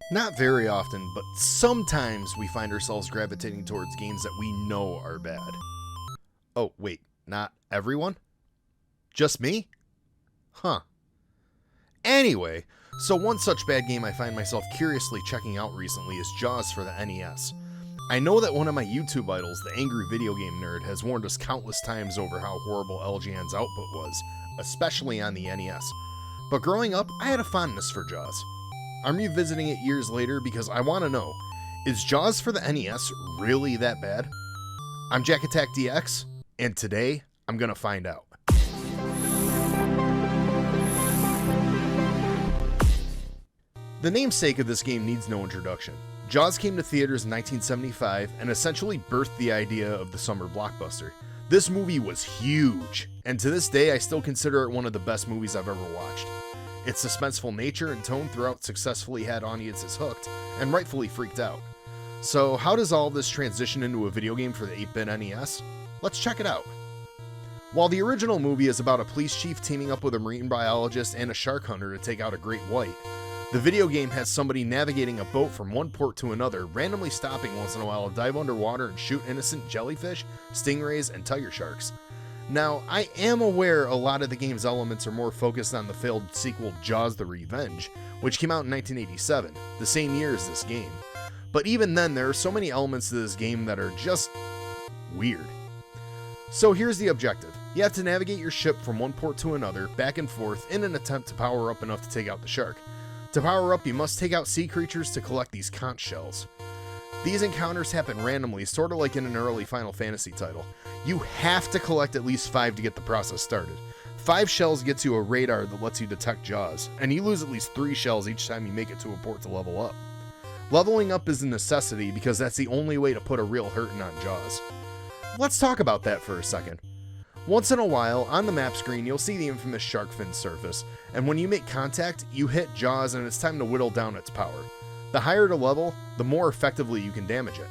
Not very often, but sometimes we find ourselves gravitating towards games that we know are bad. Oh, wait, not everyone? Just me? Huh. Anyway, so one such bad game I find myself curiously checking out recently is Jaws for the NES. I know that one of my YouTube idols, the Angry Video Game Nerd, has warned us countless times over how horrible LJN's output was, especially on the NES. But growing up, I had a fondness for Jaws. I'm revisiting it years later because I want to know, is Jaws for the NES really that bad? I'm JackAttackDX, and today I'm gonna find out. The namesake of this game needs no introduction. Jaws came to theaters in 1975 and essentially birthed the idea of the summer blockbuster. This movie was huge, and to this day I still consider it one of the best movies I've ever watched. Its suspenseful nature and tone throughout successfully had audiences hooked, and rightfully freaked out. So how does all this transition into a video game for the 8-bit NES? Let's check it out. While the original movie is about a police chief teaming up with a marine biologist and a shark hunter to take out a great white, the video game has somebody navigating a boat from one port to another, randomly stopping once in a while to dive underwater and shoot innocent jellyfish, stingrays, and tiger sharks. Now, I am aware a lot of the game's elements are more focused on the failed sequel Jaws the Revenge, which came out in 1987, the same year as this game. But even then, there are so many elements to this game that are just weird. So here's the objective. You have to navigate your ship from one port to another, back and forth, in an attempt to power up enough to take out the shark. To power up, you must take out sea creatures to collect these Conch Shells. These encounters happen randomly, sort of like in an early Final Fantasy title. You have to collect at least 5 to get the process started. 5 shells gets you a radar that lets you detect Jaws, and you lose at least 3 shells each time you make it to a port to level up. Leveling up is a necessity because that's the only way to put a real hurtin' on Jaws. Let's talk about that for a second. Once in a while, on the map screen, you'll see the infamous shark fin surface, and when you make contact, you hit Jaws and it's time to whittle down its power. The higher the level, the more effectively you can damage it.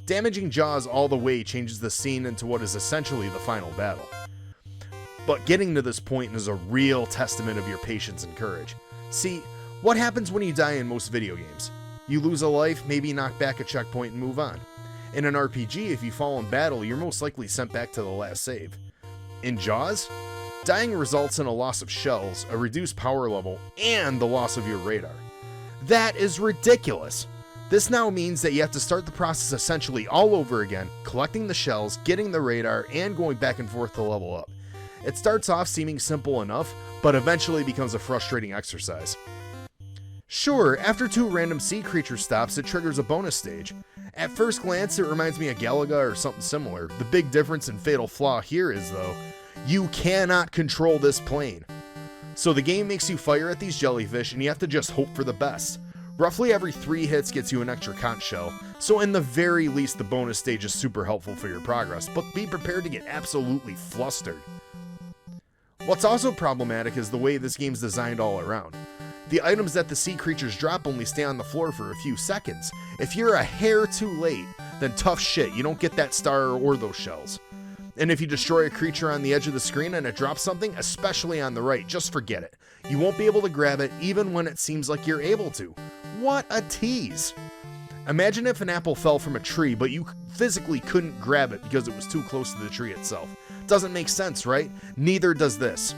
Damaging Jaws all the way changes the scene into what is essentially the final battle. But getting to this point is a real testament of your patience and courage. See, what happens when you die in most video games? You lose a life, maybe knock back a checkpoint and move on. In an RPG, if you fall in battle, you're most likely sent back to the last save. In Jaws, dying results in a loss of shells, a reduced power level, and the loss of your radar. That is ridiculous. This now means that you have to start the process essentially all over again, collecting the shells, getting the radar, and going back and forth to level up. It starts off seeming simple enough, but eventually becomes a frustrating exercise. Sure, after 2 random sea creature stops, it triggers a bonus stage. At first glance, it reminds me of Galaga or something similar. The big difference and fatal flaw here is, though, you cannot control this plane. So the game makes you fire at these jellyfish and you have to just hope for the best. Roughly every 3 hits gets you an extra conch shell, so in the very least the bonus stage is super helpful for your progress, but be prepared to get absolutely flustered. What's also problematic is the way this game's designed all around. The items that the sea creatures drop only stay on the floor for a few seconds. If you're a hair too late, then tough shit, you don't get that star or those shells. And if you destroy a creature on the edge of the screen and it drops something, especially on the right, just forget it. You won't be able to grab it even when it seems like you're able to. What a tease! Imagine if an apple fell from a tree, but you physically couldn't grab it because it was too close to the tree itself. Doesn't make sense, right? Neither does this.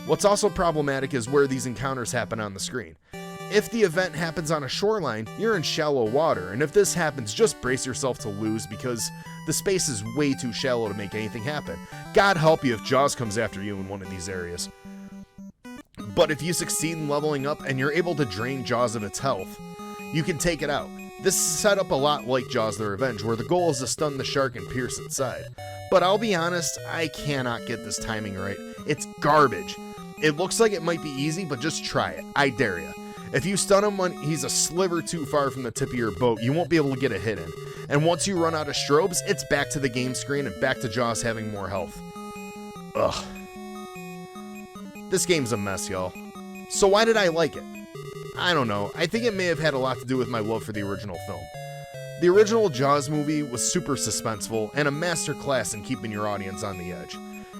What's also problematic is where these encounters happen on the screen. If the event happens on a shoreline, you're in shallow water, and if this happens, just brace yourself to lose because the space is way too shallow to make anything happen. God help you if Jaws comes after you in one of these areas. But if you succeed in leveling up and you're able to drain Jaws of its health, you can take it out. This is set up a lot like Jaws the Revenge, where the goal is to stun the shark and pierce its side. But I'll be honest, I cannot get this timing right. It's garbage. It looks like it might be easy, but just try it. I dare ya. If you stun him when he's a sliver too far from the tip of your boat, you won't be able to get a hit in. And once you run out of strobes, it's back to the game screen and back to Jaws having more health. Ugh. This game's a mess, y'all. So why did I like it? I don't know. I think it may have had a lot to do with my love for the original film. The original Jaws movie was super suspenseful and a masterclass in keeping your audience on the edge.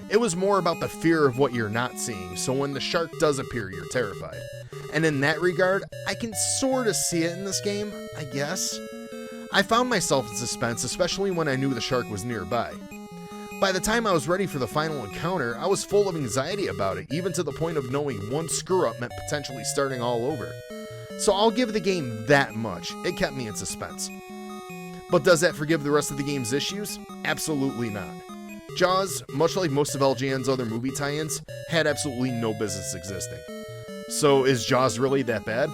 It was more about the fear of what you're not seeing, so when the shark does appear, you're terrified. And in that regard, I can sort of see it in this game, I guess. I found myself in suspense, especially when I knew the shark was nearby. By the time I was ready for the final encounter, I was full of anxiety about it, even to the point of knowing one screw-up meant potentially starting all over. So I'll give the game that much. It kept me in suspense. But does that forgive the rest of the game's issues? Absolutely not. Jaws, much like most of LJN's other movie tie-ins, had absolutely no business existing. So is Jaws really that bad?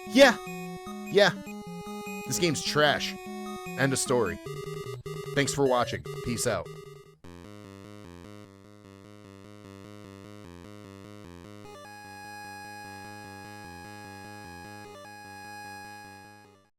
Yeah. This game's trash. End of story. Thanks for watching. Peace out.